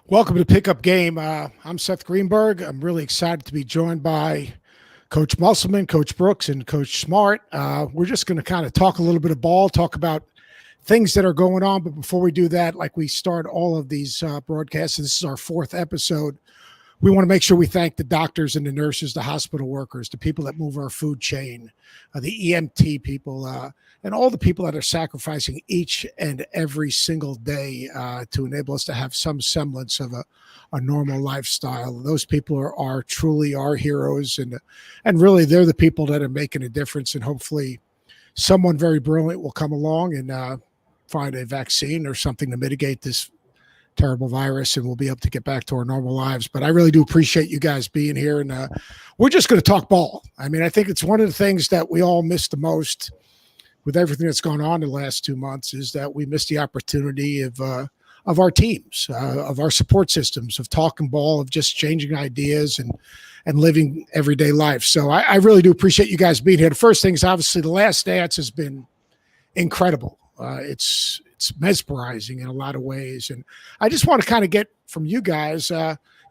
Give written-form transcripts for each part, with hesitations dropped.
Welcome to Pickup Game. I'm Seth Greenberg. I'm really excited to be joined by Coach Musselman, Coach Brooks, and Coach Smart. We're just going to kind of talk a little bit of ball, talk about things that are going on. But before we do that, like we start all of these broadcasts, and this is our fourth episode, we want to make sure we thank the doctors and the nurses, the hospital workers, the people that move our food chain, the EMT people, and all the people that are sacrificing each and every single day to enable us to have some semblance of a normal lifestyle. Those people are truly our heroes, and really they're the people that are making a difference. And hopefully someone very brilliant will come along and find a vaccine or something to mitigate this terrible virus, and we'll be able to get back to our normal lives. But I really do appreciate you guys being here, and we're just going to talk ball. I mean, I think it's one of the things that we all miss the most with everything that's gone on in the last 2 months is that we missed the opportunity of our teams, of our support systems, of talking ball, of just changing ideas and living everyday life. So I really do appreciate you guys being here. The first thing is obviously the Last Dance has been incredible. It's mesmerizing in a lot of ways. And I just want to kind of get from you guys,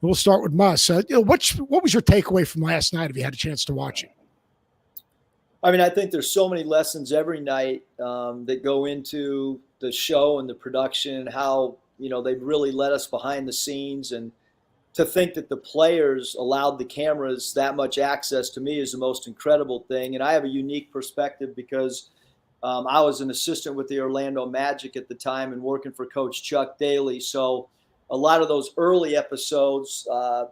we'll start with Mus. What was your takeaway from last night if you had a chance to watch it? I mean, I think there's so many lessons every night that go into the show and the production, how, they've really let us behind the scenes. And to think that the players allowed the cameras that much access to me is the most incredible thing. And I have a unique perspective because I was an assistant with the Orlando Magic at the time and working for Coach Chuck Daly. So a lot of those early episodes,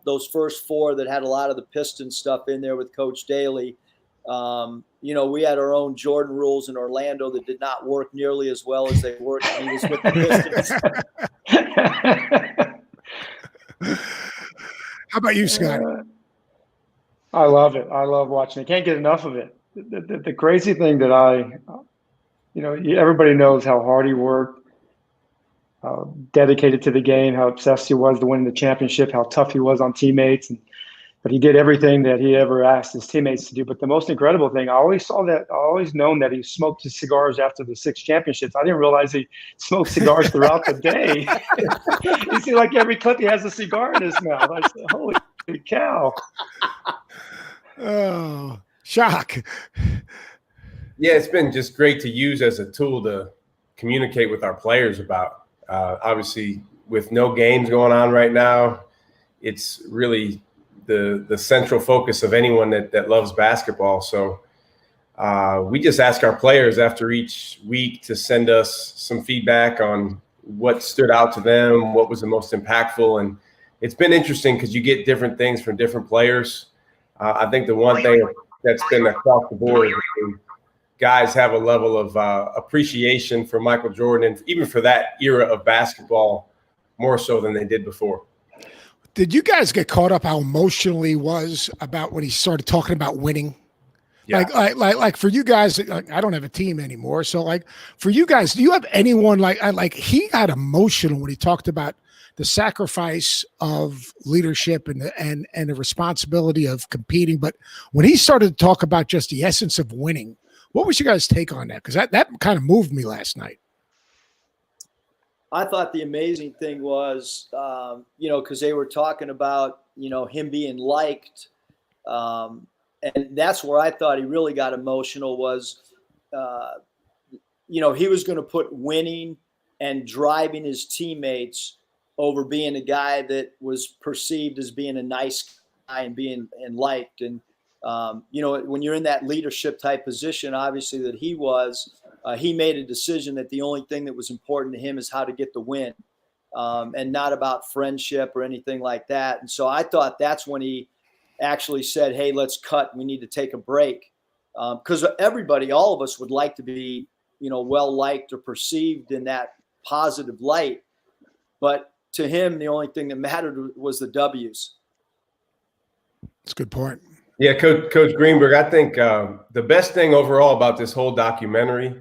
those first four that had a lot of the Pistons stuff in there with Coach Daly, we had our own Jordan rules in Orlando that did not work nearly as well as they worked when he was with the Pistons. How about you, Scott? I love it. I love watching it. Can't get enough of it. The crazy thing that everybody knows how hard he worked, how dedicated to the game, how obsessed he was to winning the championship, how tough he was on teammates. But he did everything that he ever asked his teammates to do. But the most incredible thing, I always known that he smoked his cigars after the 6 championships. I didn't realize he smoked cigars throughout the day. You see, like every clip, he has a cigar in his mouth. I said, holy cow. Oh, Shaka. Yeah, it's been just great to use as a tool to communicate with our players about. Obviously, with no games going on right now, it's really the central focus of anyone that loves basketball. So we just ask our players after each week to send us some feedback on what stood out to them, what was the most impactful. And it's been interesting because you get different things from different players. I think the one thing that's been across the board is guys have a level of appreciation for Michael Jordan and even for that era of basketball more so than they did before. Did you guys get caught up how emotional he was about when he started talking about winning? Yeah. Like for you guys, I don't have a team anymore. So like for you guys, do you have anyone like he got emotional when he talked about the sacrifice of leadership and the responsibility of competing? But when he started to talk about just the essence of winning, what was your guys' take on that? Because that kind of moved me last night. I thought the amazing thing was, because they were talking about, him being liked. And that's where I thought he really got emotional was, he was going to put winning and driving his teammates over being a guy that was perceived as being a nice guy and being liked. And, when you're in that leadership type position, obviously that he was, he made a decision that the only thing that was important to him is how to get the win, and not about friendship or anything like that. And so I thought that's when he actually said, hey, let's cut. We need to take a break. Because everybody, all of us would like to be, well-liked or perceived in that positive light. But to him, the only thing that mattered was the W's. That's a good point. Yeah, Coach Greenberg, I think the best thing overall about this whole documentary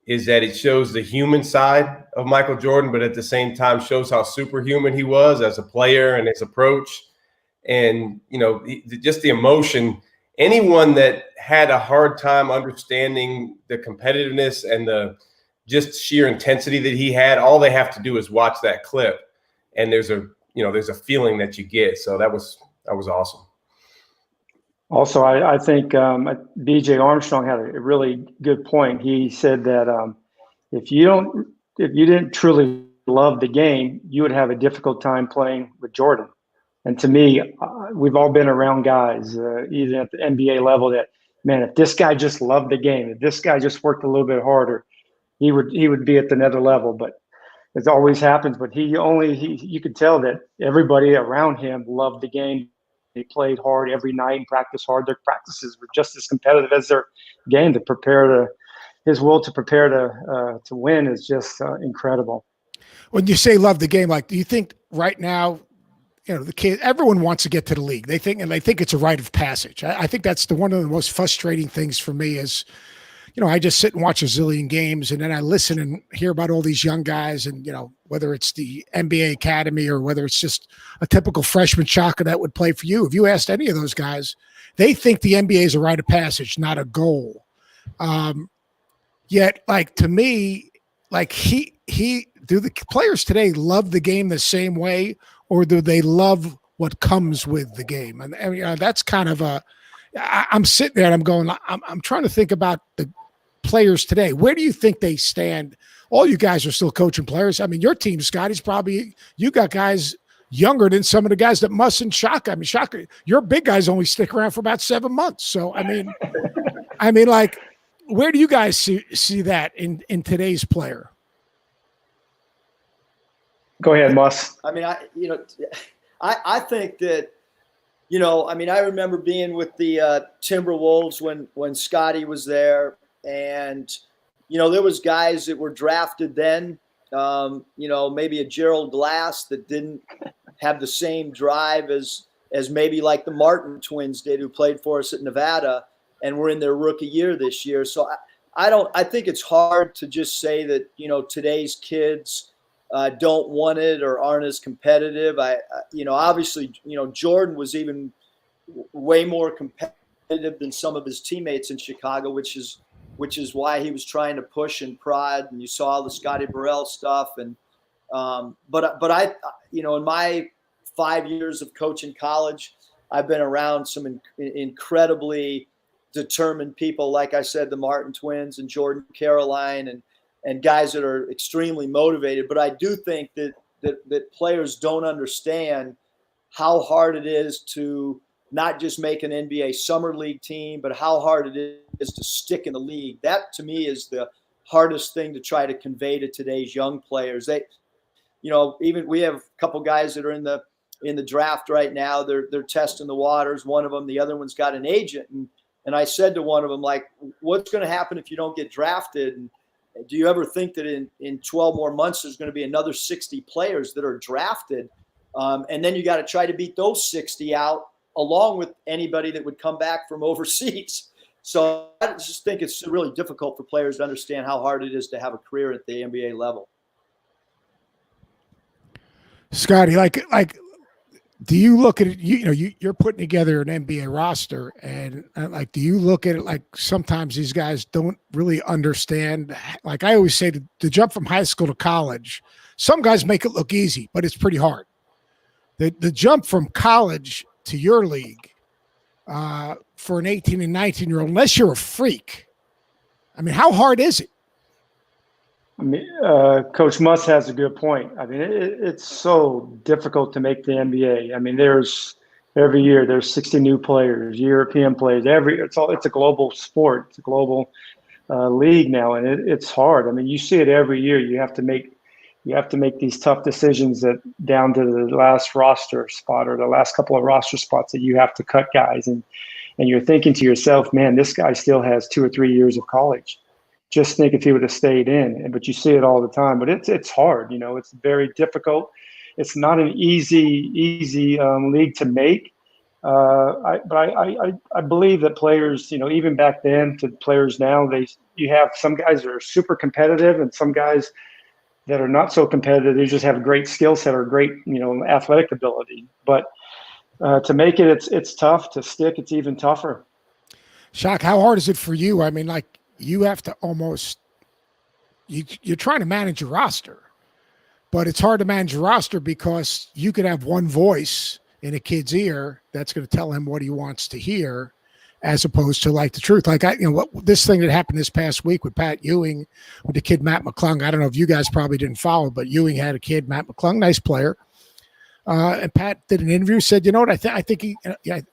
is that it shows the human side of Michael Jordan, but at the same time shows how superhuman he was as a player and his approach. And, just the emotion. Anyone that had a hard time understanding the competitiveness and the just sheer intensity that he had, all they have to do is watch that clip. And there's a there's a feeling that you get. So that was awesome. Also, I think B.J. Armstrong had a really good point. He said that if you didn't truly love the game, you would have a difficult time playing with Jordan. And to me, we've all been around guys, even at the NBA level, that, man, if this guy just loved the game, if this guy just worked a little bit harder, he would be at the nether level. But it always happens. But you could tell that everybody around him loved the game. They played hard every night and practiced hard. Their practices were just as competitive as their game his will to prepare to win is just incredible. When you say love the game, like, do you think right now, the kid, everyone wants to get to the league. They think it's a rite of passage. I think that's one of the most frustrating things for me is, I just sit and watch a zillion games, and then I listen and hear about all these young guys, and whether it's the NBA Academy or whether it's just a typical freshman Shaka that would play for you. If you asked any of those guys, they think the NBA is a rite of passage, not a goal. Yet, like, to me, like, do the players today love the game the same way, or do they love what comes with the game? And that's kind of I'm sitting there and I'm going, I'm trying to think about the players today. Where do you think they stand? All you guys are still coaching players. I mean, your team, Scotty's probably, you got guys younger than some of the guys that Muss and Shaka. I mean, Shaka, your big guys only stick around for about 7 months. So, I mean, like, where do you guys see that in today's player? Go ahead, Muss. I mean, I think that, I remember being with the Timberwolves when Scotty was there, and there was guys that were drafted then, maybe a Gerald Glass that didn't have the same drive as maybe like the Martin twins did, who played for us at Nevada and were in their rookie year this year. So I think it's hard to just say that today's kids don't want it or aren't as competitive. Obviously, Jordan was even way more competitive than some of his teammates in Chicago, which is why he was trying to push and prod. And you saw the Scotty Burrell stuff. And but I in my 5 years of coaching college, I've been around some incredibly determined people, like I said, the Martin twins and Jordan Caroline and guys that are extremely motivated. But I do think that players don't understand how hard it is to not just make an NBA summer league team, but how hard it is to stick in the league. That, to me, is the hardest thing to try to convey to today's young players. Even we have a couple guys that are in the draft right now. They're testing the waters. One of them, the other one's got an agent. And I said to one of them, like, what's going to happen if you don't get drafted? And do you ever think that in 12 more months, there's going to be another 60 players that are drafted? And then you got to try to beat those 60 out, along with anybody that would come back from overseas. So I just think it's really difficult for players to understand how hard it is to have a career at the NBA level. Scotty, like, do you look at it, you're putting together an NBA roster, and like, do you look at it like sometimes these guys don't really understand? Like I always say, to jump from high school to college, some guys make it look easy, but it's pretty hard. The jump from college to your league for an 18 and 19-year-old, unless you're a freak, I mean, how hard is it? I mean, Coach Muss has a good point. I mean, it's so difficult to make the NBA. I mean, every year there's 60 new players, European players. It's a global sport. It's a global league now, and it's hard. I mean, you see it every year. You have to make these tough decisions that down to the last roster spot or the last couple of roster spots that you have to cut guys, and you're thinking to yourself, man, this guy still has 2 or 3 years of college. Just think if he would have stayed in. But you see it all the time. But it's hard. It's very difficult. It's not an easy league to make. I believe that players, even back then to players now, you have some guys that are super competitive and some guys that are not so competitive. They just have a great skill set or great, athletic ability. But to make it, it's tough. To stick, it's even tougher. Shaka, how hard is it for you? I mean, like, you have to you're trying to manage your roster, but it's hard to manage a roster because you could have one voice in a kid's ear that's going to tell him what he wants to hear, as opposed to like the truth. Like this thing that happened this past week with Pat Ewing, with the kid Matt McClung. I don't know if you guys probably didn't follow, but Ewing had a kid, Matt McClung, nice player. And Pat did an interview, said, you know what, I think he,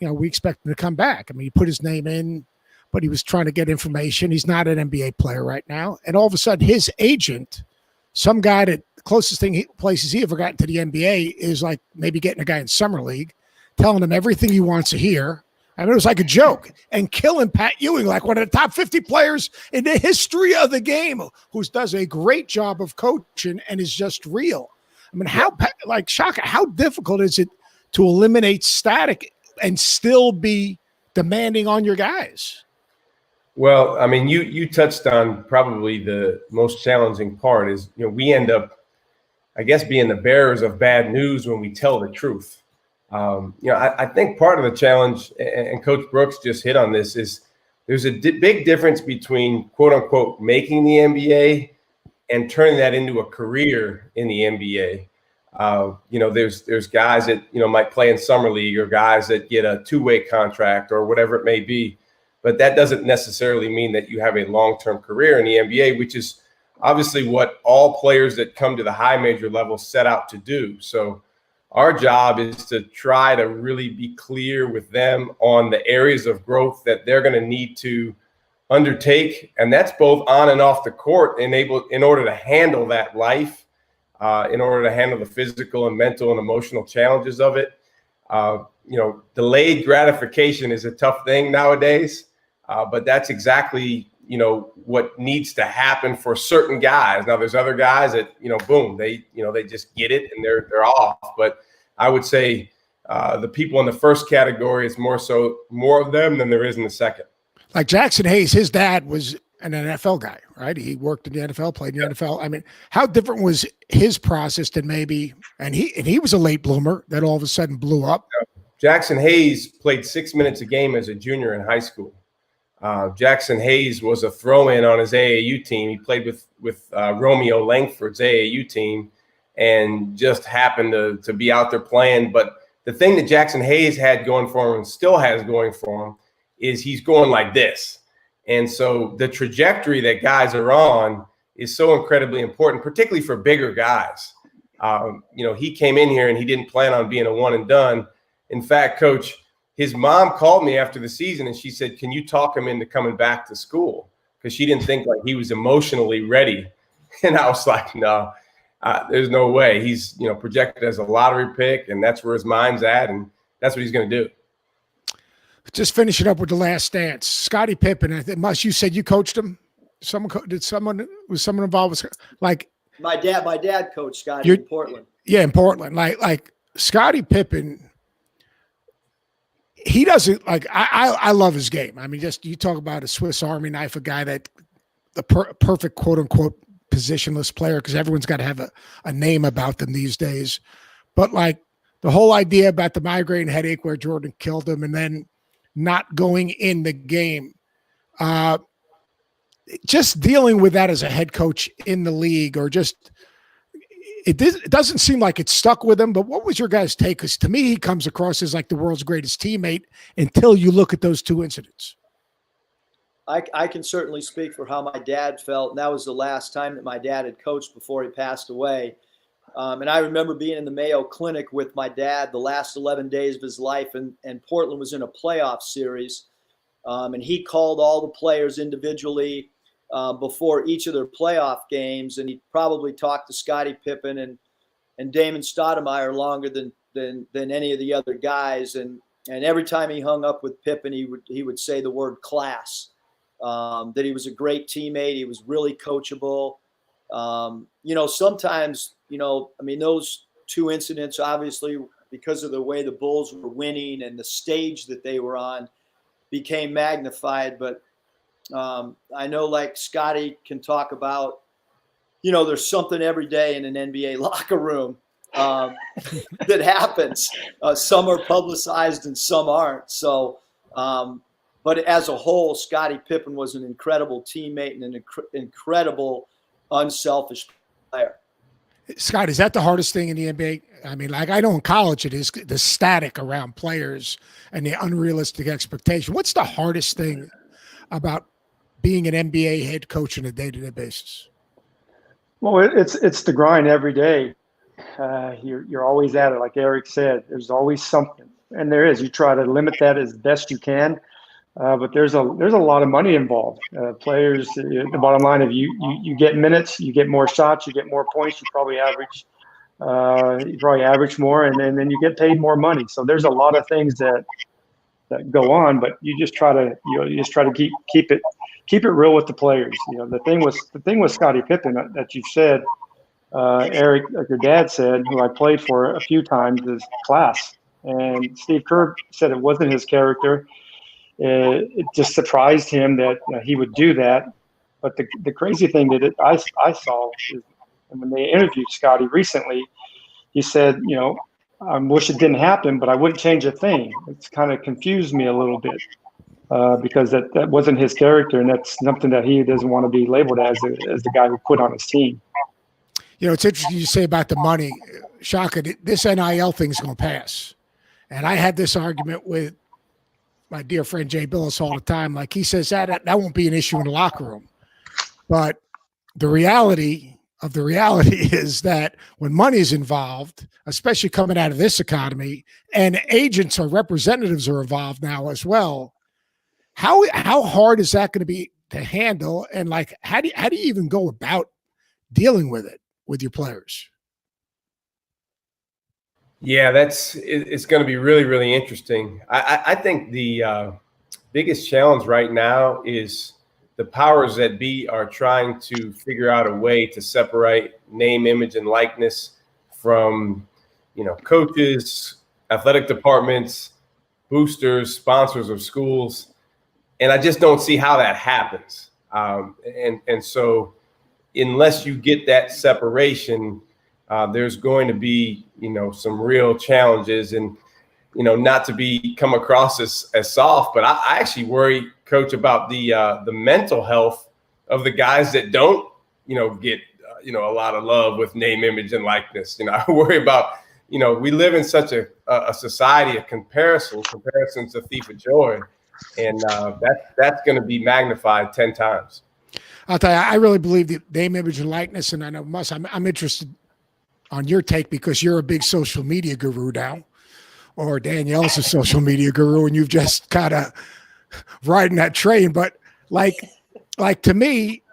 we expect him to come back. I mean, he put his name in, but he was trying to get information. He's not an NBA player right now. And all of a sudden, his agent, some guy that the closest places he ever got into the NBA is like maybe getting a guy in summer league, telling him everything he wants to hear. I mean, it was like a joke, and killing Pat Ewing, like one of the top 50 players in the history of the game, who does a great job of coaching and is just real. I mean, Shaka, how difficult is it to eliminate static and still be demanding on your guys? Well, I mean, you touched on probably the most challenging part is, we end up, I guess, being the bearers of bad news when we tell the truth. I think part of the challenge, and Coach Brooks just hit on this, is there's a big difference between, quote unquote, making the NBA and turning that into a career in the NBA. There's guys that, might play in summer league, or guys that get a two-way contract or whatever it may be. But that doesn't necessarily mean that you have a long-term career in the NBA, which is obviously what all players that come to the high major level set out to do. So our job is to try to really be clear with them on the areas of growth that they're going to need to undertake. And that's both on and off the court, in order to handle that life, in order to handle the physical and mental and emotional challenges of it. Delayed gratification is a tough thing nowadays, but that's exactly, what needs to happen for certain guys. Now there's other guys that, boom, they just get it and they're off. But I would say the people in the first category, it's more of them than there is in the second. Like Jackson Hayes, his dad was an NFL guy, right? He worked in the NFL, played in the NFL. I mean, how different was his process than maybe, and he was a late bloomer that all of a sudden blew up. Jackson Hayes played 6 minutes a game as a junior in high school. Jackson Hayes was a throw-in on his AAU team. He played with Romeo Langford's AAU team and just happened to be out there playing. But the thing that Jackson Hayes had going for him and still has going for him is he's going like this. And so the trajectory that guys are on is so incredibly important, particularly for bigger guys. He came in here and he didn't plan on being a one and done. In fact, Coach, his mom called me after the season and she said, can you talk him into coming back to school? Because she didn't think like he was emotionally ready. And I was like, no, there's no way. He's, projected as a lottery pick, and that's where his mind's at, and that's what he's going to do. Just finishing up with the last dance, Scottie Pippen. I think you said you coached him. Was someone involved with, like, my dad coached Scottie in Portland. Yeah, in Portland. Like Scottie Pippen. He doesn't I love his game. I mean, just you talk about a Swiss Army knife, a guy that the perfect quote unquote positionless player, because everyone's got to have a name about them these days. But like the whole idea about the migraine headache where Jordan killed him and then not going in the game, just dealing with that as a head coach in the league, or just it doesn't seem like it stuck with him. But what was your guys' take? Because to me, he comes across as like the world's greatest teammate until you look at those two incidents. I can certainly speak for how my dad felt. And that was the last time that my dad had coached before he passed away. And I remember being in the Mayo Clinic with my dad the last 11 days of his life, and Portland was in a playoff series. And he called all the players individually before each of their playoff games. And he probably talked to Scottie Pippen and Damon Stoudemire longer than any of the other guys. And every time he hung up with Pippen, he would say the word class, that he was a great teammate. He was really coachable. Sometimes, those two incidents, obviously, because of the way the Bulls were winning and the stage that they were on, became magnified. But I know, like Scottie can talk about, there's something every day in an NBA locker room that happens. Some are publicized and some aren't. So, but as a whole, Scottie Pippen was an incredible teammate and an incredible, unselfish player. Scott, is that the hardest thing in the NBA? I mean, like I know in college it is the static around players and the unrealistic expectation. What's the hardest thing about being an NBA head coach on a day-to-day basis? Well, it's the grind every day. You're always at it, like Eric said. There's always something, and there is. You try to limit that as best you can, but there's a lot of money involved. Players, the bottom line of you get minutes, you get more shots, you get more points. You probably average more, and then you get paid more money. So there's a lot of things that go on, but you just try to keep it real with the players. The thing with Scottie Pippen that you said, Eric, like your dad said, who I played for a few times, is class. And Steve Kerr said it wasn't his character. It just surprised him that he would do that. But the crazy thing that I saw is when they interviewed Scottie recently, he said, I wish it didn't happen, but I wouldn't change a thing. It's kind of confused me a little bit because that wasn't his character, and that's something that he doesn't want to be labeled as the guy who quit on his team. It's interesting you say about the money, Shaka. This NIL thing's going to pass, and I had this argument with my dear friend Jay Billis all the time. Like he says that won't be an issue in the locker room, but the reality is that when money is involved, especially coming out of this economy, and agents or representatives are involved now as well, how hard is that going to be to handle? And like, how do you even go about dealing with it with your players? Yeah, it's going to be really, really interesting. I think the biggest challenge right now is the powers that be are trying to figure out a way to separate name, image, and likeness from, coaches, athletic departments, boosters, sponsors of schools. And I just don't see how that happens. And so unless you get that separation, there's going to be, some real challenges, and, not to come across as soft, but I actually worry, Coach, about the mental health of the guys that don't, get, a lot of love with name, image, and likeness. I worry about, we live in such a society of comparison's a thief of joy. And that's going to be magnified 10 times. I'll tell you, I really believe the name, image, and likeness, and I know I'm interested on your take because you're a big social media guru now, or Danielle's a social media guru, and you've just kind of riding that train. But like to me,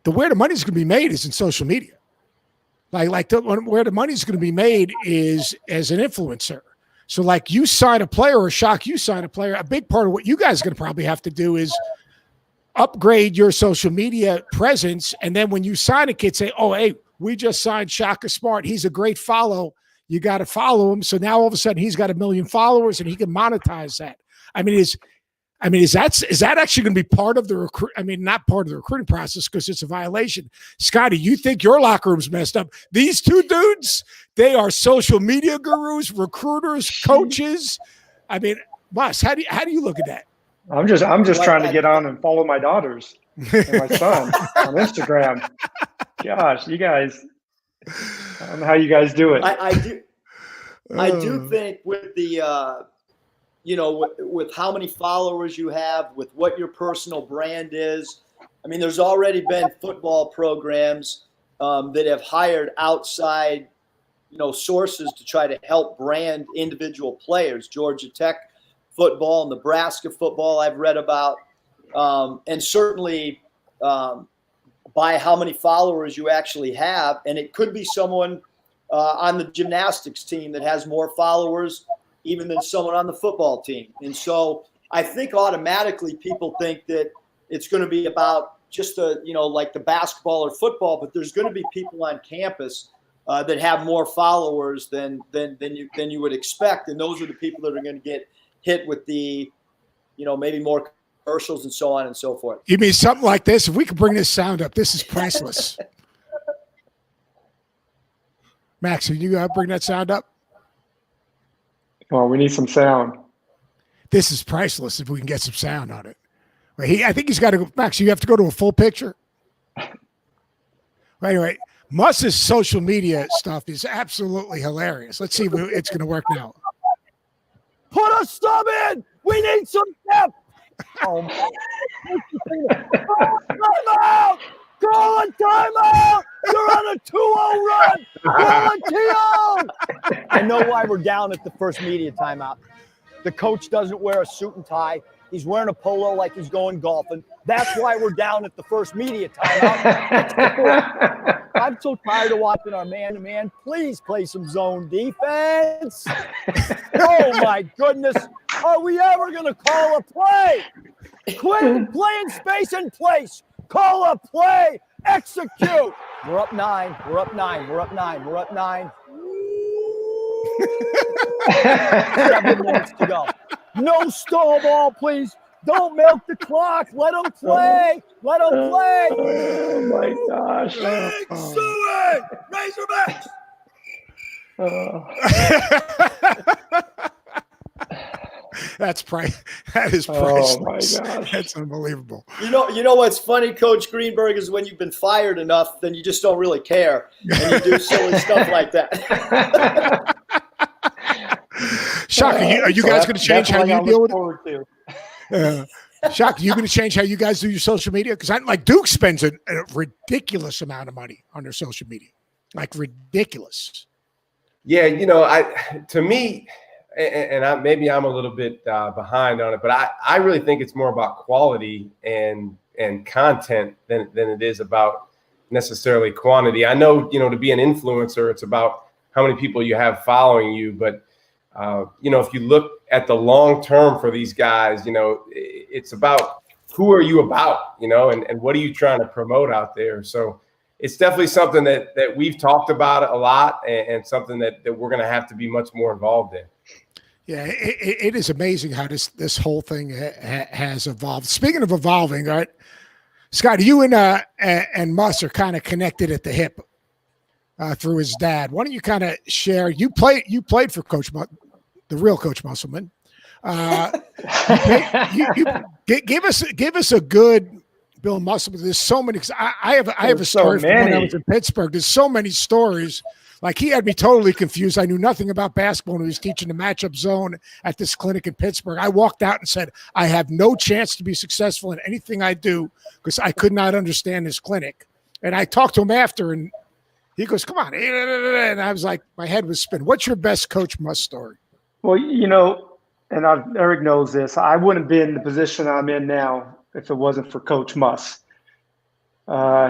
where the money's going to be made is in social media. Where the money's going to be made is as an influencer. So like you sign a player, or Shock, you sign a player, a big part of what you guys are going to probably have to do is upgrade your social media presence. And then when you sign a kid, say, oh, hey, we just signed Shaka Smart. He's a great follow. You got to follow him. So now all of a sudden he's got 1 million followers and he can monetize that. Is that actually going to be part of the not part of the recruiting process because it's a violation? Scotty, you think your locker room's messed up? These two dudes, they are social media gurus, recruiters, coaches. Boss, how do you look at that? I'm just trying to get on and follow my daughters and my son on Instagram. Gosh, you guys, I don't know how you guys do it. I do think with the with how many followers you have, with what your personal brand is. There's already been football programs that have hired outside, sources to try to help brand individual players. Georgia Tech football, Nebraska football I've read about. And certainly by how many followers you actually have. And it could be someone on the gymnastics team that has more followers even than someone on the football team. And so I think automatically people think that it's going to be about just like the basketball or football, but there's going to be people on campus that have more followers than you would expect. And those are the people that are going to get hit with the, maybe more commercials and so on and so forth. You mean something like this? If we could bring this sound up, this is priceless. Max, can you bring that sound up? Well, we need some sound. This is priceless if we can get some sound on it. I think he's got to go. Max, you have to go to a full picture. Anyway, Muss's social media stuff is absolutely hilarious. Let's see if it's going to work now. Put a sub in. We need some depth. Oh, my. Timeout. Call a timeout. You're on a 2-0 run. Call a TO. I know why we're down at the first media timeout. The coach doesn't wear a suit and tie. He's wearing a polo like he's going golfing. That's why we're down at the first media timeout. I'm so tired of watching our man-to-man. Please play some zone defense. Oh, my goodness. Are we ever going to call a play? Quit playing space and place. Call a play. Execute. We're up 9. We're up 9. We're up 9. We're up 9. 7 minutes to go. No stall ball, please. Don't milk the clock. Let them play. Let them play. Oh, my gosh. Big Suey! Razorbacks! That is priceless. Oh, my gosh. That's unbelievable. You know what's funny, Coach Greenberg, is when you've been fired enough, then you just don't really care, and you do silly stuff like that. Shaka, are you guys going to change how you deal with it? Shaka, you going to change how you guys do your social media? Because like Duke spends a ridiculous amount of money on their social media, like ridiculous. Yeah, to me, and maybe I'm a little bit behind on it, but I really think it's more about quality and content than it is about necessarily quantity. I know, to be an influencer, it's about how many people you have following you, but if you look at the long term for these guys, it's about who are you about, and what are you trying to promote out there. So it's definitely something that we've talked about a lot, and something that we're going to have to be much more involved in. Yeah, it is amazing how this whole thing has evolved. Speaking of evolving, all right, Scott, you and Muss are kind of connected at the hip through his dad. Why don't you kind of share? You played for the real Coach Musselman. Give us a good Bill Musselman. There's so many. I have a story from when I was in Pittsburgh. There's so many stories. Like, he had me totally confused. I knew nothing about basketball when he was teaching the matchup zone at this clinic in Pittsburgh. I walked out and said, I have no chance to be successful in anything I do because I could not understand this clinic. And I talked to him after, and he goes, come on. And I was like, my head was spinning. What's your best Coach Muss story? Well, and Eric knows this, I wouldn't be in the position I'm in now if it wasn't for Coach Muss.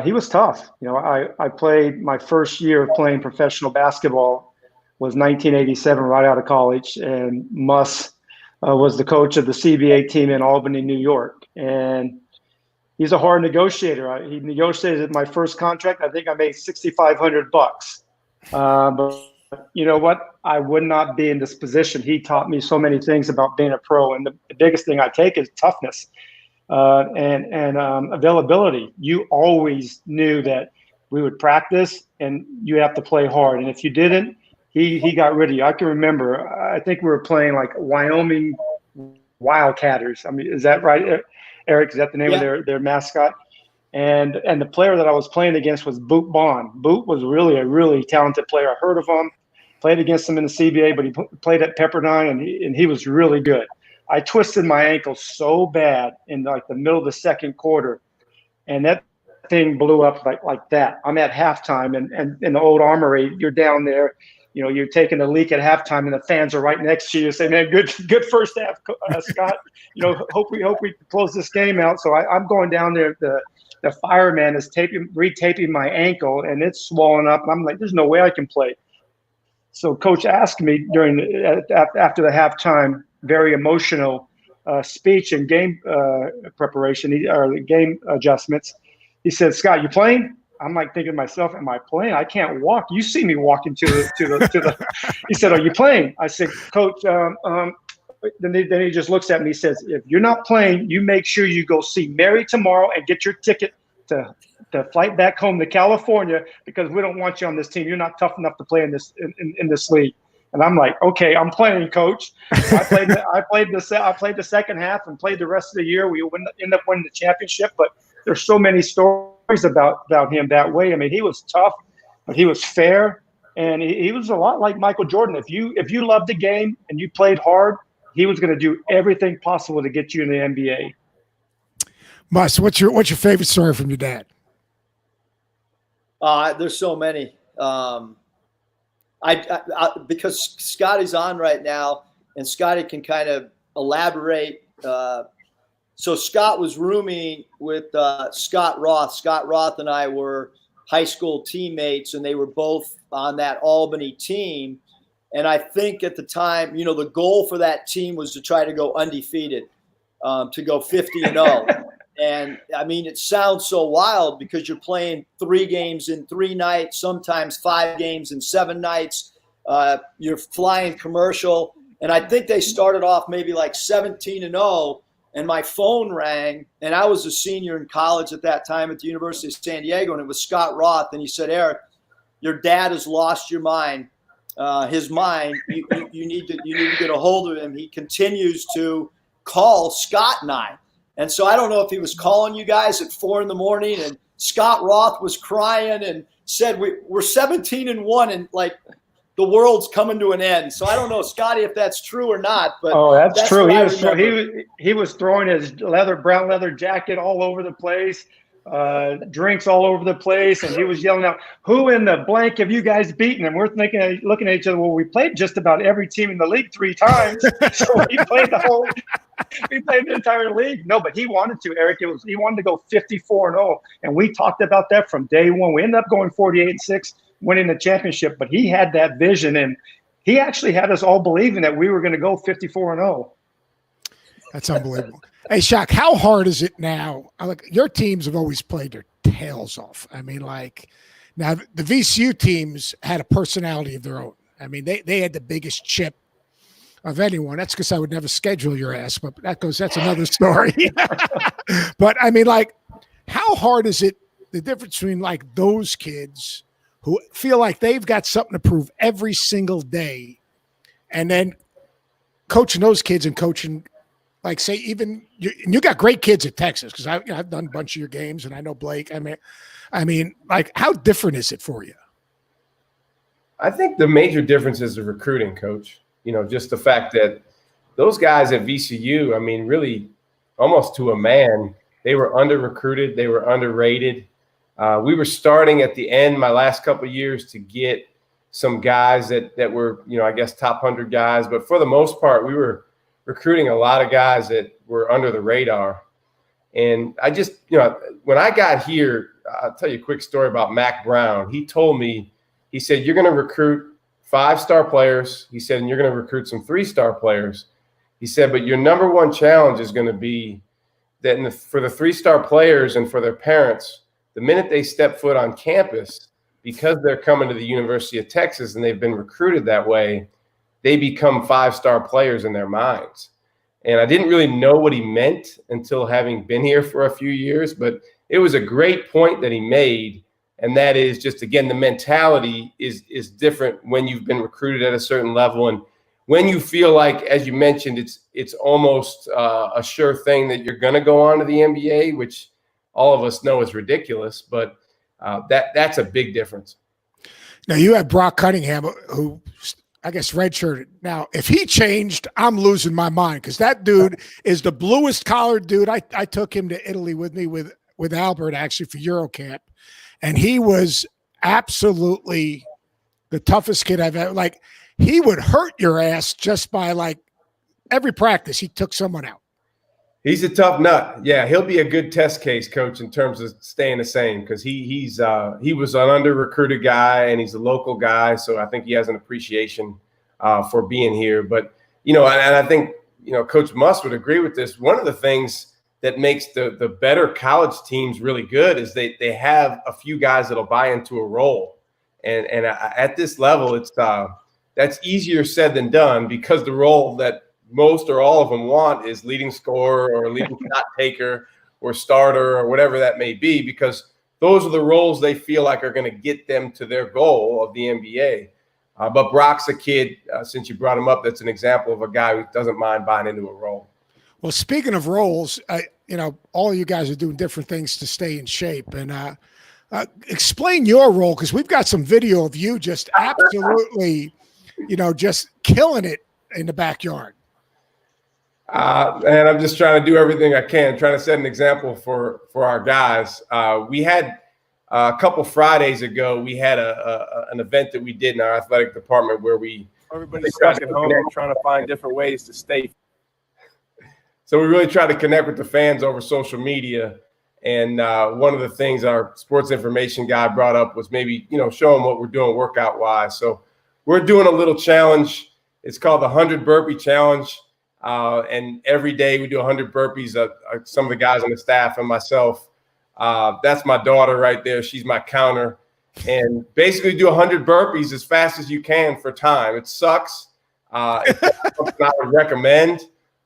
He was tough. I played my first year of playing professional basketball was 1987, right out of college. And Muss was the coach of the CBA team in Albany, New York. And he's a hard negotiator. He negotiated my first contract. I think I made $6,500. But you know what? I would not be in this position. He taught me so many things about being a pro. And the biggest thing I take is toughness. And availability. You always knew that we would practice and you have to play hard. And if you didn't, he got rid of you. I can remember, I think we were playing like Wyoming Wildcatters. I mean, is that right, Eric? Is that the name of their mascot? And the player that I was playing against was Boot Bond. Boot was really a really talented player. I heard of him, played against him in the CBA, but he played at Pepperdine and he was really good. I twisted my ankle so bad in like the middle of the second quarter, and that thing blew up like that. I'm at halftime, and in the old Armory, you're down there, you're taking a leak at halftime, and the fans are right next to you. Say, man, good first half, Scott. Hope we close this game out. So I'm going down there. The fireman is retaping my ankle, and it's swollen up. And I'm like, there's no way I can play. So Coach asked me after the halftime, very emotional speech and game preparation or game adjustments. He said, "Scott, you playing?" I'm like thinking to myself, "Am I playing? I can't walk. You see me walking to the." He said, "Are you playing?" I said, "Coach." Then he just looks at me. He says, "If you're not playing, you make sure you go see Mary tomorrow and get your ticket to flight back home to California because we don't want you on this team. You're not tough enough to play in this league." And I'm like, "Okay, I'm playing, Coach." I played the second half and played the rest of the year. We ended up winning the championship. But there's so many stories about him that way. I mean, he was tough. but he was fair, and he was a lot like Michael Jordan. If you loved the game and you played hard, he was going to do everything possible to get you in the NBA. Mus, what's your favorite story from your dad? There's so many. Because Scotty's on right now, and Scotty can kind of elaborate. So Scott was rooming with Scott Roth. Scott Roth and I were high school teammates, and they were both on that Albany team. And I think at the time, the goal for that team was to try to go undefeated, to go 50-0. And I mean, it sounds so wild because you're playing 3 games in 3 nights, sometimes 5 games in 7 nighs. You're flying commercial. And I think they started off maybe like 17-0. And my phone rang, and I was a senior in college at that time at the University of San Diego. And it was Scott Roth. And he said, "Eric, your dad has lost your mind. His mind. You need to get a hold of him. He continues to call Scott and I." And so I don't know if he was calling you guys at 4 a.m. and Scott Roth was crying and said, we're 17-1 and like the world's coming to an end. So I don't know, Scotty, if that's true or not. But that's true. He was throwing his brown leather jacket all over the place, drinks all over the place, and he was yelling out, "Who in the blank have you guys beaten?" And we're looking at each other. Well, we played just about every team in the league 3 times, so we played the entire league. No, but he wanted to, Eric. He wanted to go 54-0, and we talked about that from day one. We ended up going 48-6, winning the championship. But he had that vision, and he actually had us all believing that we were going to go 54-0. That's unbelievable. Hey, Shaq, how hard is it now? Your teams have always played their tails off. I mean, now the VCU teams had a personality of their own. I mean, they had the biggest chip of anyone. That's because I would never schedule your ass, but that's another story. But I mean, how hard is it, the difference between those kids who feel like they've got something to prove every single day, and then coaching those kids and coaching, say, even you got great kids at Texas, because I've done a bunch of your games and I know Blake. I mean, how different is it for you? I think the major difference is the recruiting, Coach. Just the fact that those guys at VCU, I mean, really almost to a man, they were under-recruited. They were underrated. We were starting at the end, my last couple of years, to get some guys that were, I guess, top 100 guys. But for the most part, we were recruiting a lot of guys that were under the radar. And I just, when I got here, I'll tell you a quick story about Mac Brown. He told me, he said, "You're going to recruit 5-star players." He said, "and you're going to recruit some 3-star players." He said, "but your number one challenge is going to be that for the 3-star players and for their parents, the minute they step foot on campus, because they're coming to the University of Texas and they've been recruited that way, they become 5-star players in their minds." And I didn't really know what he meant until having been here for a few years, but it was a great point that he made. And that is just, again, the mentality is different when you've been recruited at a certain level. And when you feel like, as you mentioned, it's almost a sure thing that you're going to go on to the NBA, which all of us know is ridiculous. But that's a big difference. Now, you have Brock Cunningham, who I guess redshirted. Now, if he changed, I'm losing my mind, because that dude is the bluest collared dude. I took him to Italy with me with Albert, actually, for Eurocamp. And he was absolutely the toughest kid I've ever. He would hurt your ass just by every practice. He took someone out. He's a tough nut. Yeah, he'll be a good test case, Coach, in terms of staying the same, because he was an under-recruited guy and he's a local guy. So I think he has an appreciation for being here. But, and I think, Coach Muss would agree with this. One of the things that makes the better college teams really good is they have a few guys that'll buy into a role. And at this level, that's easier said than done, because the role that most or all of them want is leading scorer or leading shot taker or starter or whatever that may be, because those are the roles they feel like are going to get them to their goal of the NBA. But Brock's a kid, since you brought him up, that's an example of a guy who doesn't mind buying into a role. Well, speaking of roles, all of you guys are doing different things to stay in shape. And Explain your role, because we've got some video of you just absolutely, just killing it in the backyard. And I'm just trying to do everything I can, trying to set an example for our guys. We had a couple Fridays ago, we had an event that we did in our athletic department where everybody's stuck at home trying to find different ways to stay. So we really tried to connect with the fans over social media. And one of the things our sports information guy brought up was maybe, show them what we're doing workout wise. So we're doing a little challenge. It's called the 100 Burpee Challenge. And every day we do 100 burpees. Some of the guys on the staff and myself. That's my daughter right there. She's my counter. And basically do 100 burpees as fast as you can for time. It sucks. It's not something I would recommend,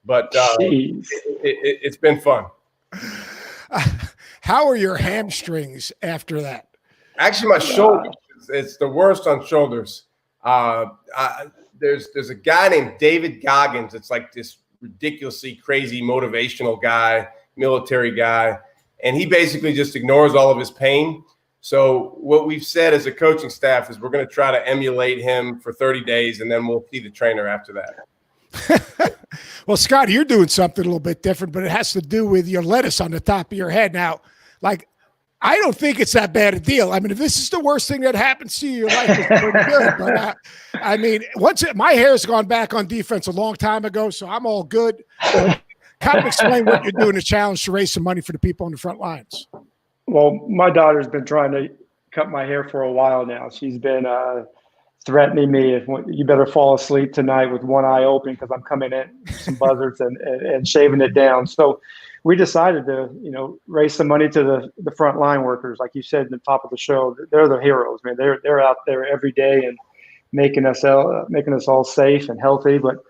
but it's been fun. How are your hamstrings after that? Actually, my shoulders. It's the worst on shoulders. There's a guy named David Goggins. It's like this ridiculously crazy motivational guy, military guy, and he basically just ignores all of his pain. So what we've said as a coaching staff is we're going to try to emulate him for 30 days, and then we'll see the trainer after that. Well, Scott, you're doing something a little bit different, but it has to do with your lettuce on the top of your head. Now, I don't think it's that bad a deal. I mean, if this is the worst thing that happens to you, your life is pretty good. But my hair's gone back on defense a long time ago, so I'm all good. Kind of explain what you're doing, a challenge to raise some money for the people on the front lines. Well, my daughter's been trying to cut my hair for a while now. She's been threatening me, you better fall asleep tonight with one eye open because I'm coming in some buzzards and shaving it down. So we decided to, raise some money to the front line workers. Like you said in the top of the show, they're the heroes, man. They're out there every day and making us all safe and healthy. But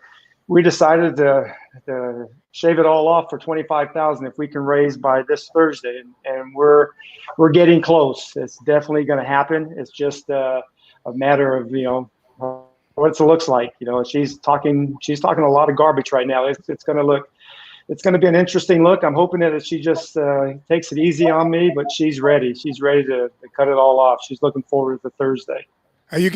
we decided to shave it all off for $25,000 if we can raise by this Thursday, and we're getting close. It's definitely going to happen. It's just a matter of what it looks like. She's talking a lot of garbage right now. It's going to be an interesting look. I'm hoping that she just takes it easy on me, but she's ready. She's ready to cut it all off. She's looking forward to Thursday. Are you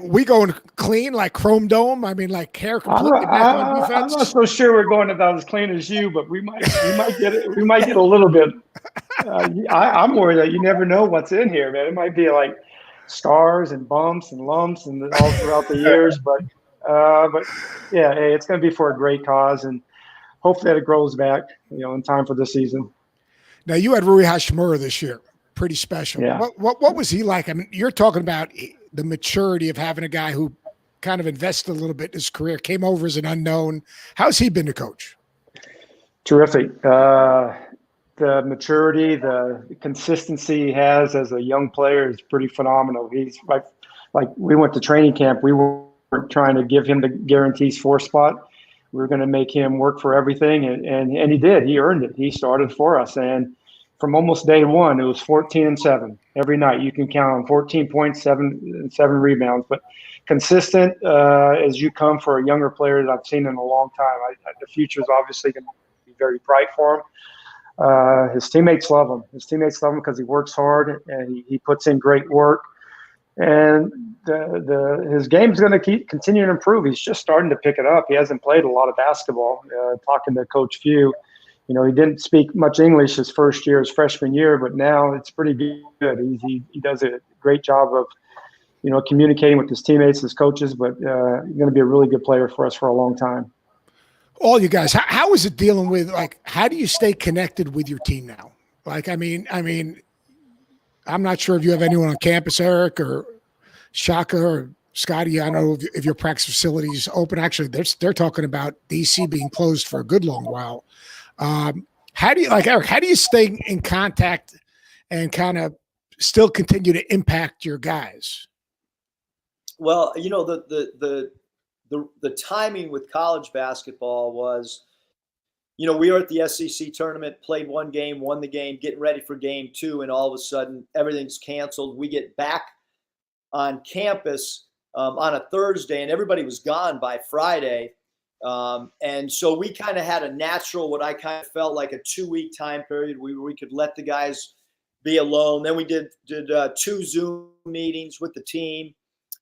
we going clean like Chrome Dome? Like hair completely back on defense? I'm not so sure we're going about as clean as you, but we might get it. We might get a little bit. I'm worried that you never know what's in here, man. It might be like scars and bumps and lumps and all throughout the years, but yeah, hey, it's going to be for a great cause, and hopefully that it grows back, in time for this season. Now you had Rui Hashimura this year, pretty special. Yeah. What was he like? You're talking about the maturity of having a guy who kind of invested a little bit in his career, came over as an unknown. How's he been to coach? Terrific. The maturity, the consistency he has as a young player is pretty phenomenal. He's like we went to training camp. We weren't trying to give him the guarantees for spot. We were going to make him work for everything, and he did. He earned it. He started for us, and from almost day one, it was 14-7 every night. You can count on 14 points, 7 rebounds, but consistent as you come for a younger player that I've seen in a long time. The future is obviously going to be very bright for him. His teammates love him. His teammates love him because he works hard and he puts in great work. And his game's going to continue to improve. He's just starting to pick it up. He hasn't played a lot of basketball. Talking to Coach Few, he didn't speak much English his first year, his freshman year, but now it's pretty good. He does a great job of communicating with his teammates, his coaches. But he's going to be a really good player for us for a long time. All you guys, how is it dealing with, how do you stay connected with your team now? I'm not sure if you have anyone on campus, Eric or Shaka or Scotty. I don't know if your practice facility is open. Actually, they're talking about DC being closed for a good long while. How do you, Eric, how do you stay in contact and kind of still continue to impact your guys? Well, the timing with college basketball was, we were at the SEC tournament, played one game, won the game, getting ready for game 2, and all of a sudden everything's canceled. We get back on campus on a Thursday, and everybody was gone by Friday. And so we kind of had a natural, what I kind of felt like a 2-week time period where we could let the guys be alone. Then we did 2 Zoom meetings with the team.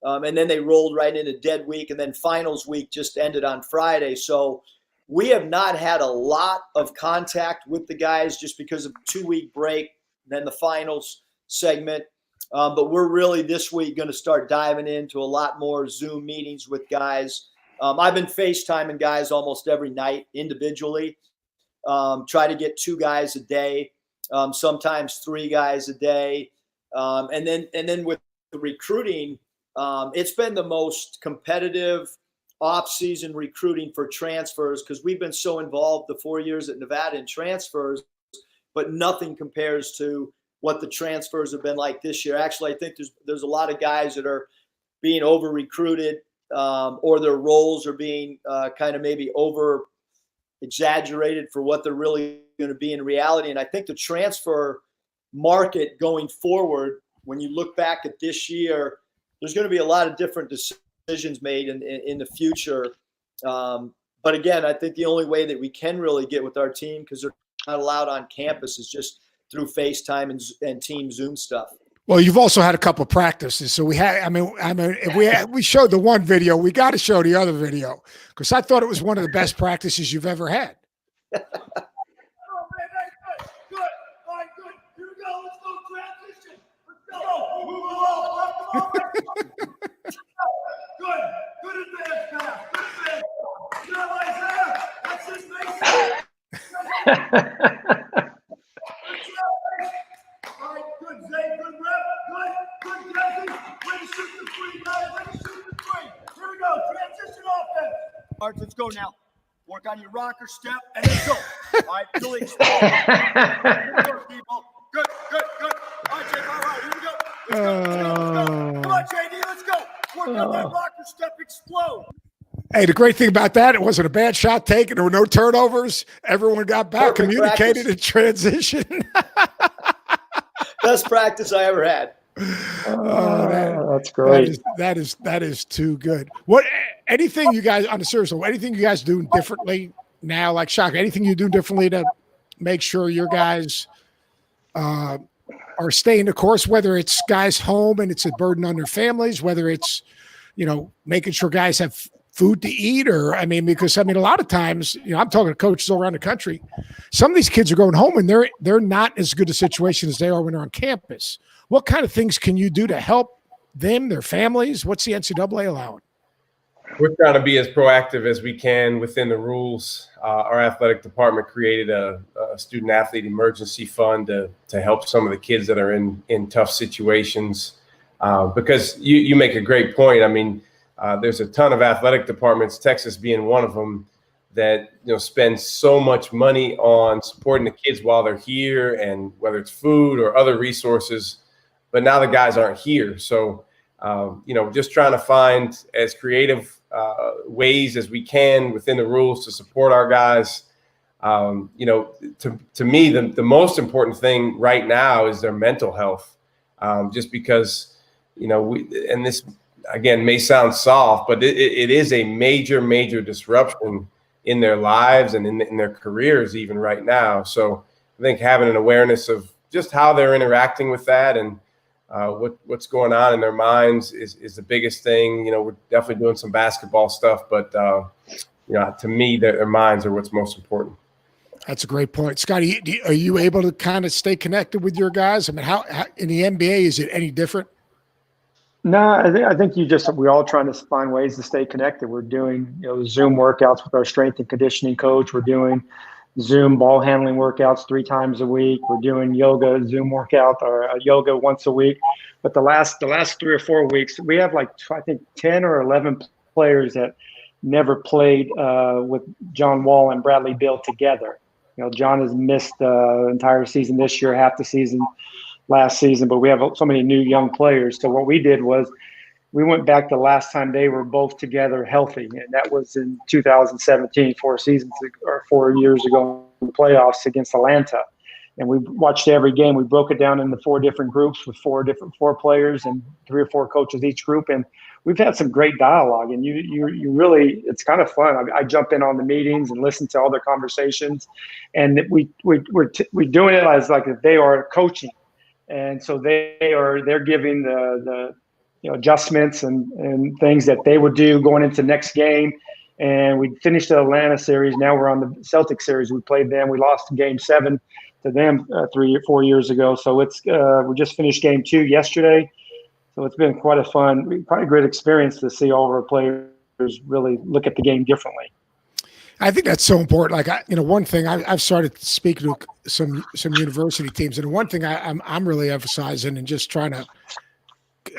And then they rolled right into dead week, and then finals week just ended on Friday. So we have not had a lot of contact with the guys just because of 2-week break, then the finals segment. But we're really this week going to start diving into a lot more Zoom meetings with guys. I've been FaceTiming guys almost every night individually. Try to get 2 guys a day, sometimes 3 guys a day. And then with the recruiting, it's been the most competitive off-season recruiting for transfers because we've been so involved the 4 years at Nevada in transfers, but nothing compares to what the transfers have been like this year. Actually, I think there's a lot of guys that are being over-recruited or their roles are being kind of maybe over-exaggerated for what they're really going to be in reality. And I think the transfer market going forward, when you look back at this year, there's going to be a lot of different decisions made in the future. But again, I think the only way that we can really get with our team, because they're not allowed on campus, is just through FaceTime and team Zoom stuff. Well, you've also had a couple of practices. So we had, I mean, if we showed the one video, we got to show the other video because I thought it was one of the best practices you've ever had. Good advance pass. You know, Isaiah, that's his face. All right, good Zay, good rep, good Jesse. Way to shoot the 3, guys. Way to shoot the 3. Here we go, transition offense. All right, let's go now. Work on your rocker step, and then go. All right, really explode. Here we go, people. Good. All right, Jake, all right, here we go. Let's go. Come on, JD, let's go. Work on that rocker step, explode. Hey, the great thing about that, it wasn't a bad shot taken. There were no turnovers. Everyone got back, Perfect communicated practice. in transition. Best practice I ever had. That's great. That is too good. What anything you guys on the serious note, anything you guys doing differently now, like Shaka, anything you do differently to make sure your guys are staying the course, whether it's guys home and it's a burden on their families, whether it's, making sure guys have food to eat, or, because a lot of times, I'm talking to coaches all around the country. Some of these kids are going home and they're not as good a situation as they are when they're on campus. What kind of things can you do to help them, their families? What's the NCAA allowing? We're trying to be as proactive as we can within the rules. Our athletic department created a student athlete emergency fund to help some of the kids that are in tough situations. Because you make a great point. There's a ton of athletic departments, Texas being one of them, that spend so much money on supporting the kids while they're here, and whether it's food or other resources. But now the guys aren't here, so just trying to find as creative ways as we can within the rules to support our guys. To me, the most important thing right now is their mental health. Just because and this again may sound soft, but it is a major disruption in their lives and in their careers even right now. So I think having an awareness of just how they're interacting with that and what's going on in their minds is the biggest thing. We're definitely doing some basketball stuff, but to me, their minds are what's most important. That's a great point. Scotty, are you able to kind of stay connected with your guys? How in the NBA, is it any different? No, I think we're all trying to find ways to stay connected. We're doing Zoom workouts with our strength and conditioning coach. We're doing Zoom ball handling workouts 3 times a week. We're doing yoga Zoom workout or yoga once a week. But the last 3 or 4 weeks, we have I think 10 or 11 players that never played with John Wall and Bradley Beal together. John has missed the entire season this year, half the season last season, but we have so many new young players. So what we did was we went back to last time they were both together healthy, and that was in 2017, 4 years ago in the playoffs against Atlanta. And we watched every game. We broke it down into 4 different groups with 4 players and 3 or 4 coaches each group. And we've had some great dialogue, and you really, it's kind of fun. I jump in on the meetings and listen to all their conversations, and we're doing it as like if they are coaching. And so they're giving the adjustments and things that they would do going into next game. And we finished the Atlanta series. Now we're on the Celtics series. We played them. We lost Game 7 to them 3 or 4 years ago. So it's we just finished Game 2 yesterday. So it's been quite a great experience to see all of our players really look at the game differently. I think that's so important. Like, one thing I've started speaking to some university teams, and one thing I'm really emphasizing and just trying to,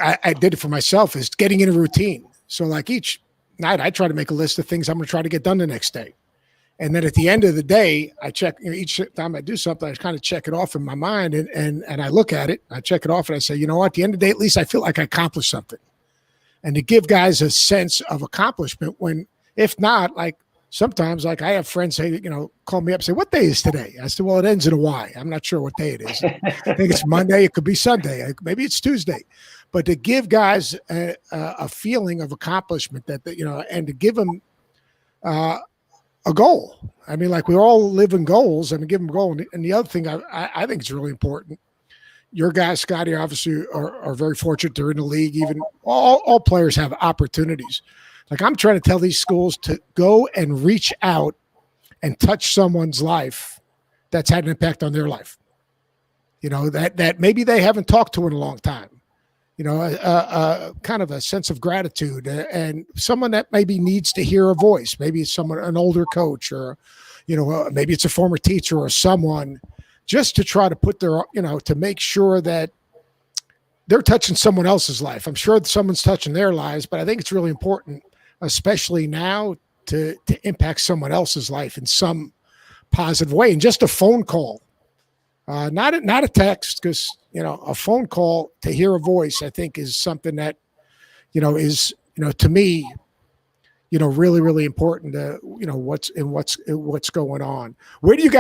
I did it for myself, is getting in a routine. So like each night I try to make a list of things I'm going to try to get done the next day. And then at the end of the day, I check, each time I do something, I kind of check it off in my mind and I look at it, I check it off and I say, you know what, at the end of the day, at least I feel like I accomplished something. And to give guys a sense of accomplishment when, if not, like sometimes, like I have friends say, call me up and say, what day is today? I said, well, it ends in a Y. I'm not sure what day it is. I think it's Monday. It could be Sunday. Maybe it's Tuesday. But to give guys a feeling of accomplishment and to give them a goal. I mean, like we all live in goals. I mean, give them a goal. And the other thing I think is really important, your guys, Scotty, obviously are very fortunate. They're in the league. Even all players have opportunities. Like I'm trying to tell these schools to go and reach out and touch someone's life that's had an impact on their life. That maybe they haven't talked to in a long time. Kind of a sense of gratitude and someone that maybe needs to hear a voice. Maybe it's an older coach or, maybe it's a former teacher or someone, just to try to put their, to make sure that they're touching someone else's life. I'm sure that someone's touching their lives, but I think it's really important, especially now, to impact someone else's life in some positive way. And just a phone call, not a text, because a phone call to hear a voice, I think, is something that is to me really, really important to what's going on. Where do you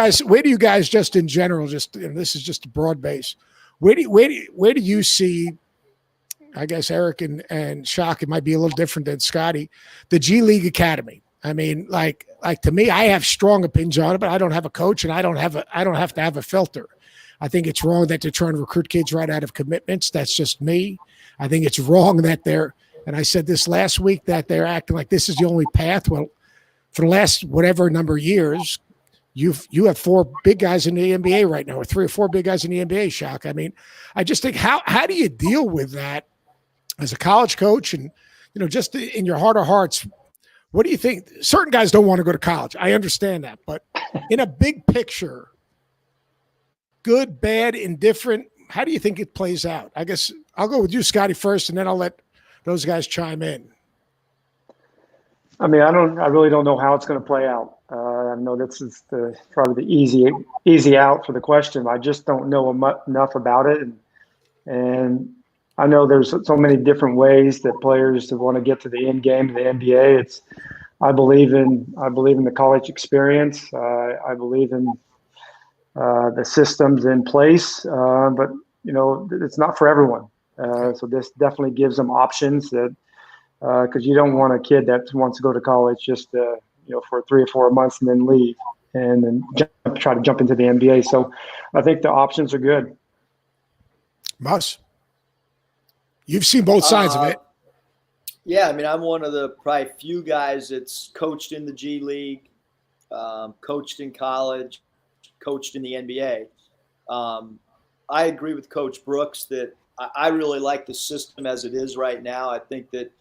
guys just in general, this is just a broad base, where do you see, I guess Eric and Shaka, it might be a little different than Scotty, the G League Academy? I mean, like to me, I have strong opinions on it, but I don't have a coach and I don't have to have a filter. I think it's wrong that they're trying to recruit kids right out of commitments. That's just me. I think it's wrong that and I said this last week, that they're acting like this is the only path. Well, for the last whatever number of years, you have 4 big guys in the NBA right now, or 3 or 4 big guys in the NBA, Shaka. I mean, I just think how do you deal with that as a college coach? And, just in your heart of hearts, what do you think? Certain guys don't want to go to college. I understand that. But in a big picture, good, bad, indifferent, how do you think it plays out? I guess I'll go with you, Scotty, first, and then I'll let those guys chime in. I mean, I really don't know how it's going to play out. I know this is probably the easy out for the question. I just don't know enough about it. And I know there's so many different ways that players want to get to the end game of the NBA. I believe in the college experience. I believe in the systems in place, but it's not for everyone. So this definitely gives them options that, because you don't want a kid that wants to go to college just for 3 or 4 months and then leave and then try to jump into the NBA. So I think the options are good. Mus, you've seen both sides of it. Yeah, I mean, I'm one of the probably few guys that's coached in the G League, coached in college, coached in the NBA. I agree with Coach Brooks that I really like the system as it is right now. I think that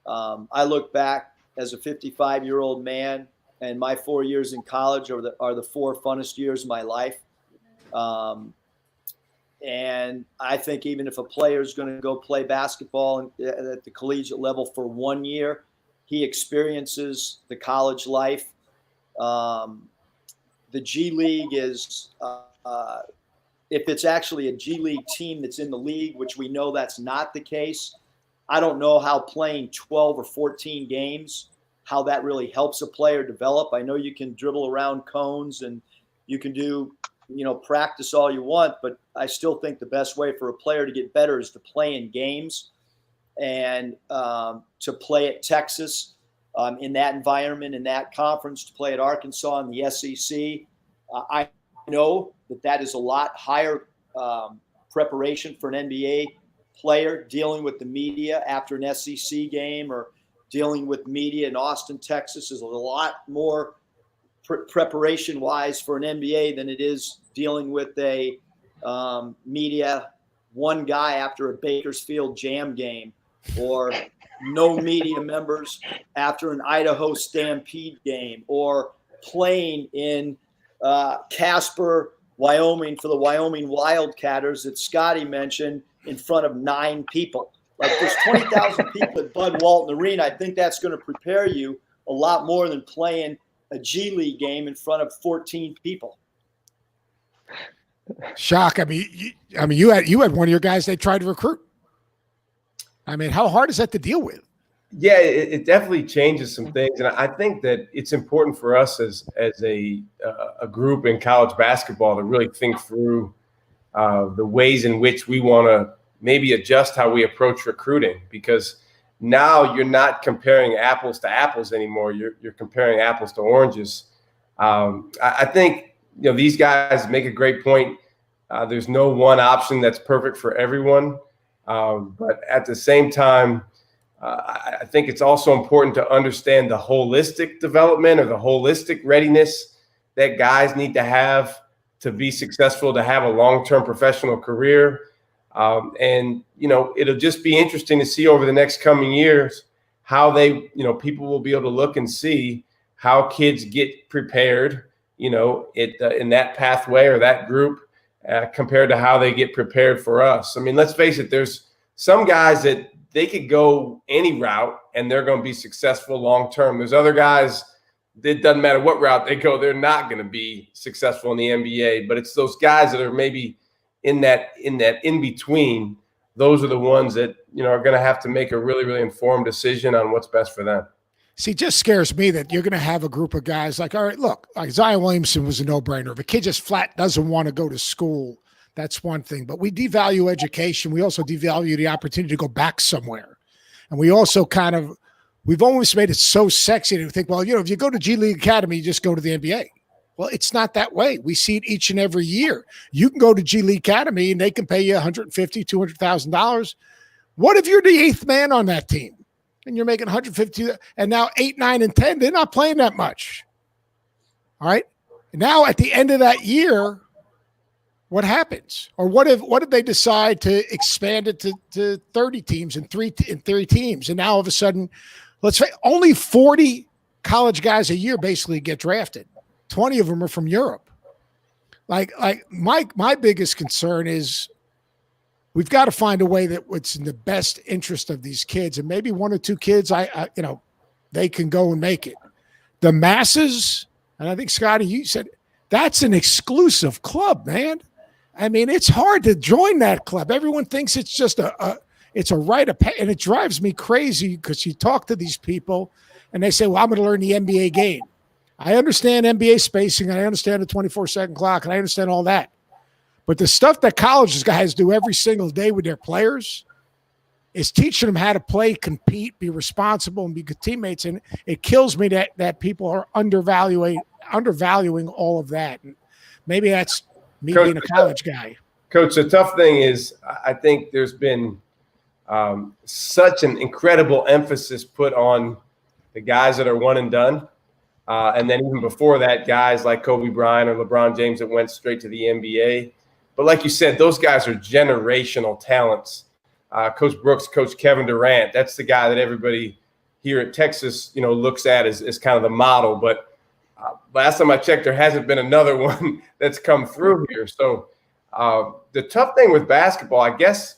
I look back as a 55-year-old man, and my 4 years in college are the 4 funnest years of my life. And I think even if a player is going to go play basketball at the collegiate level for 1 year, he experiences the college life. The G League is if it's actually a G League team that's in the league, which we know that's not the case. I don't know how playing 12 or 14 games, how that really helps a player develop. I know you can dribble around cones and you can do, practice all you want, but I still think the best way for a player to get better is to play in games and to play at Texas in that environment, in that conference, to play at Arkansas in the SEC. I know that is a lot higher preparation for an NBA player dealing with the media after an SEC game or dealing with media in Austin, Texas is a lot more preparation wise for an NBA than it is dealing with a media one guy after a Bakersfield Jam game, or no media members after an Idaho Stampede game, or playing in Casper, Wyoming for the Wyoming Wildcatters that Scotty mentioned in front of 9 people. Like there's 20,000 people at Bud Walton Arena. I think that's going to prepare you a lot more than playing a G League game in front of 14 people. Shaka, you had one of your guys they tried to recruit. I mean, how hard is that to deal with? Yeah, it definitely changes some things, and I think that it's important for us as a group in college basketball to really think through the ways in which we want to maybe adjust how we approach recruiting, because now you're not comparing apples to apples anymore. You're comparing apples to oranges. I think these guys make a great point. There's no one option that's perfect for everyone, but at the same time, I think it's also important to understand the holistic development or the holistic readiness that guys need to have to be successful, to have a long-term professional career. And it'll just be interesting to see over the next coming years how people will be able to look and see how kids get prepared, in that pathway or that group compared to how they get prepared for us. I mean, let's face it, there's some guys that they could go any route and they're going to be successful long-term. There's other guys, it doesn't matter what route they go, they're not going to be successful in the NBA, but it's those guys that are maybe in that in between. Those are the ones that, are going to have to make a really, really informed decision on what's best for them. See, it just scares me that you're going to have a group of guys like, all right, look, like Zion Williamson was a no-brainer. If a kid just flat doesn't want to go to school, that's one thing. But we devalue education. We also devalue the opportunity to go back somewhere. And we also we've always made it so sexy to think, well, if you go to G League Academy, you just go to the NBA. Well, it's not that way. We see it each and every year. You can go to G League Academy and they can pay you $150,000, $200,000. What if you're the 8th man on that team and you're making $150,000 and now 8, 9, and 10, they're not playing that much. All right. Now at the end of that year, what happens? Or what if they decide to expand it to 30 teams and 3 teams? And now all of a sudden, let's say only 40 college guys a year basically get drafted. 20 of them are from Europe. Like my biggest concern is we've got to find a way that what's in the best interest of these kids, and maybe 1 or 2 kids, they can go and make it. The masses, and I think Scotty, you said that's an exclusive club, man. I mean, it's hard to join that club. Everyone thinks it's just it's a rite of passage, and it drives me crazy because you talk to these people and they say, well, I'm going to learn the NBA game. I understand NBA spacing, and I understand the 24-second clock, and I understand all that. But the stuff that college guys do every single day with their players is teaching them how to play, compete, be responsible, and be good teammates. And it kills me that people are undervaluing all of that. And maybe that's me Coach, being a college guy. Coach, the tough thing is I think there's been such an incredible emphasis put on the guys that are one and done. And then even before that, guys like Kobe Bryant or LeBron James that went straight to the NBA. But like you said, those guys are generational talents. Coach Brooks, Coach Kevin Durant, that's the guy that everybody here at Texas, looks at as kind of the model. But last time I checked, there hasn't been another one that's come through here. So the tough thing with basketball, I guess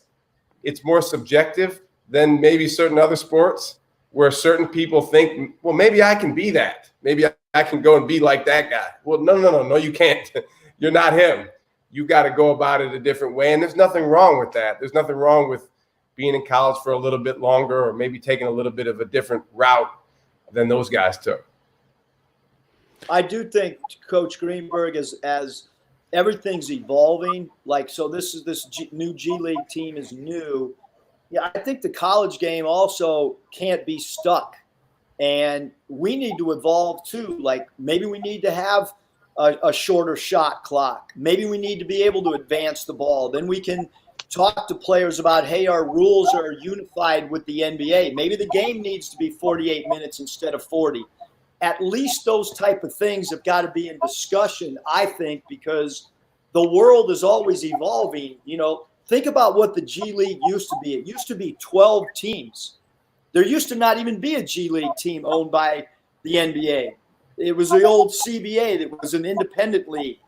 it's more subjective than maybe certain other sports, where certain people think, well, maybe I can be that. Maybe I can go and be like that guy. Well, no, you can't. You're not him. You got to go about it a different way. And there's nothing wrong with that. There's nothing wrong with being in college for a little bit longer, or maybe taking a little bit of a different route than those guys took. I do think, Coach Greenberg, as everything's evolving, new G League team is new. Yeah, I think the college game also can't be stuck, and we need to evolve too. Like maybe we need to have a shorter shot clock. Maybe we need to be able to advance the ball. Then we can talk to players about, hey, our rules are unified with the NBA. Maybe the game needs to be 48 minutes instead of 40. At least those type of things have got to be in discussion, I think, because the world is always evolving. You know, think about what the G League used to be. It used to be 12 teams. There used to not even be a G League team owned by the NBA. It was the old CBA that was an independent league.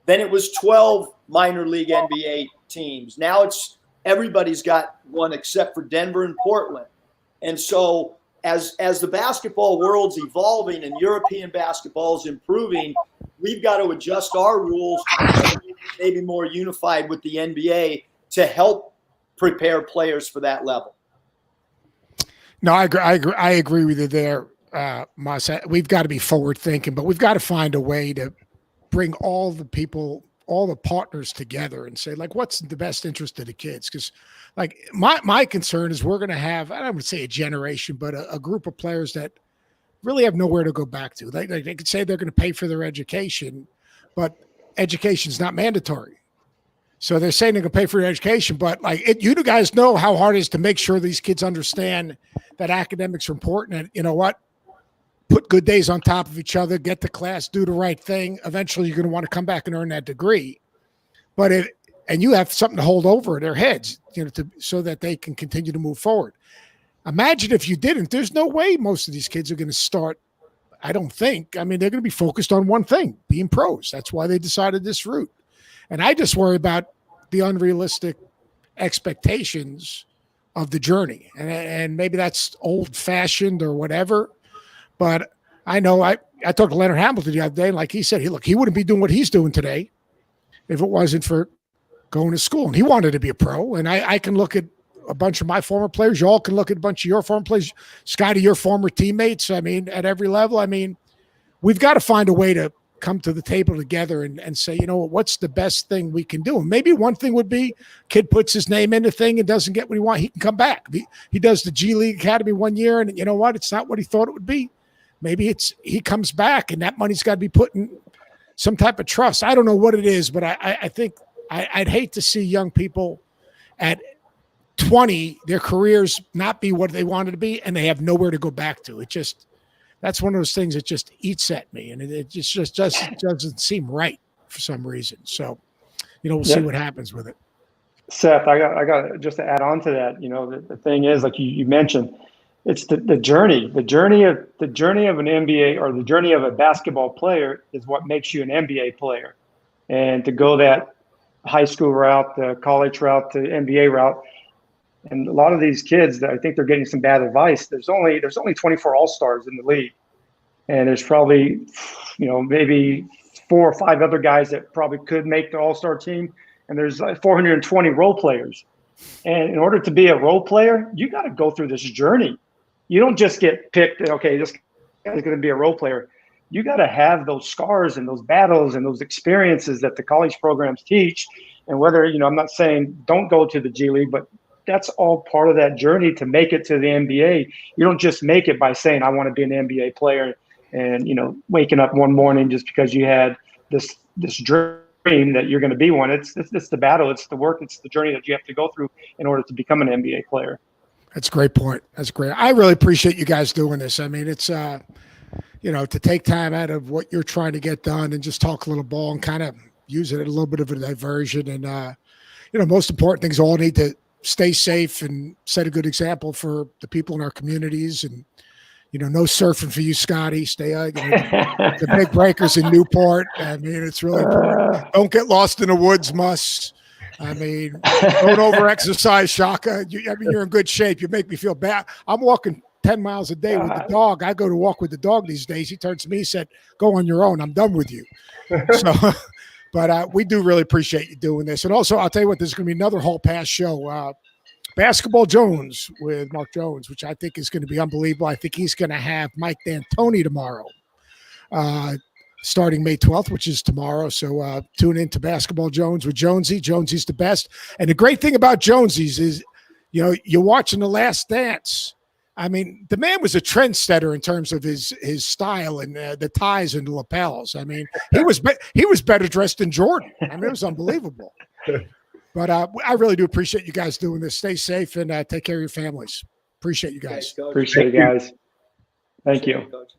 Then it was 12 minor league NBA teams. Now it's everybody's got one except for Denver and Portland. And so as the basketball world's evolving and European basketball is improving, we've got to adjust our rules to maybe more unified with the NBA to help prepare players for that level. No, I agree with you there, Mas. We've got to be forward thinking, but we've got to find a way to bring all the people, all the partners together and say, like, what's the best interest of the kids? Because, like, my concern is we're going to have, I don't would say a generation, but a group of players that really have nowhere to go back to. They could say they're going to pay for their education, but education is not mandatory. So they're saying they're going to pay for their education, but you guys know how hard it is to make sure these kids understand that academics are important. And you know what? Put good days on top of each other, get to class, do the right thing. Eventually you're going to want to come back and earn that degree. And you have something to hold over their heads, so that they can continue to move forward. Imagine if you didn't. There's no way most of these kids are going to start. I don't think. I mean, they're going to be focused on one thing, being pros. That's why they decided this route. And I just worry about the unrealistic expectations of the journey. And maybe that's old-fashioned or whatever. But I know I talked to Leonard Hamilton the other day, and like he said, he wouldn't be doing what he's doing today if it wasn't for going to school. And he wanted to be a pro. And I can look at a bunch of my former players. You all can look at a bunch of your former players. Scotty, your former teammates. I mean, at every level. I mean, we've got to find a way to come to the table together and say, what's the best thing we can do? And maybe one thing would be kid puts his name in the thing and doesn't get what he wants. He can come back. He does the G League Academy 1 year, and you know what? It's not what he thought it would be. Maybe he comes back and that money's got to be put in some type of trust. I don't know what it is, but I think I'd hate to see young people at 20, their careers not be what they wanted to be, and they have nowhere to go back to. That's one of those things that just eats at me, and it just doesn't seem right for some reason. So, we'll see what happens with it. Seth, I got just to add on to that. The thing is, like you mentioned, it's the journey of an NBA or the journey of a basketball player is what makes you an NBA player. And to go that high school route, the college route, the NBA route, and a lot of these kids, I think they're getting some bad advice. There's only 24 All-Stars in the league, and there's probably maybe 4 or 5 other guys that probably could make the All-Star team, and there's like 420 role players. And in order to be a role player, you got to go through this journey. You don't just get picked, okay, this guy's going to be a role player. You got to have those scars and those battles and those experiences that the college programs teach. And whether, I'm not saying don't go to the G League, but that's all part of that journey to make it to the NBA. You don't just make it by saying, I want to be an NBA player and, waking up one morning just because you had this dream that you're going to be one. It's the battle. It's the work. It's the journey that you have to go through in order to become an NBA player. That's a great point. That's great. I really appreciate you guys doing this. I mean, it's, to take time out of what you're trying to get done and just talk a little ball and kind of use it as a little bit of a diversion. And, most important things, all need to stay safe and set a good example for the people in our communities. And, no surfing for you, Scotty. Stay the big breakers in Newport. I mean, it's really important. Don't get lost in the woods, Muss. I mean, don't over-exercise, Shaka. You're in good shape. You make me feel bad. I'm walking 10 miles a day with the dog. I go to walk with the dog these days. He turns to me and said, go on your own. I'm done with you. So, but we do really appreciate you doing this. And also, I'll tell you what, there's going to be another HallPass show, Basketball Jones with Mark Jones, which I think is going to be unbelievable. I think he's going to have Mike D'Antoni tomorrow. Starting May 12th, which is tomorrow. So tune in to Basketball Jones with Jonesy. Jonesy's the best. And the great thing about Jonesy's is, you're watching The Last Dance. I mean, the man was a trendsetter in terms of his style and the ties and the lapels. I mean, he was better dressed than Jordan. I mean, it was unbelievable. But I really do appreciate you guys doing this. Stay safe and take care of your families. Appreciate you guys. Thanks, Coach. Appreciate it, guys. Thank you. Coach.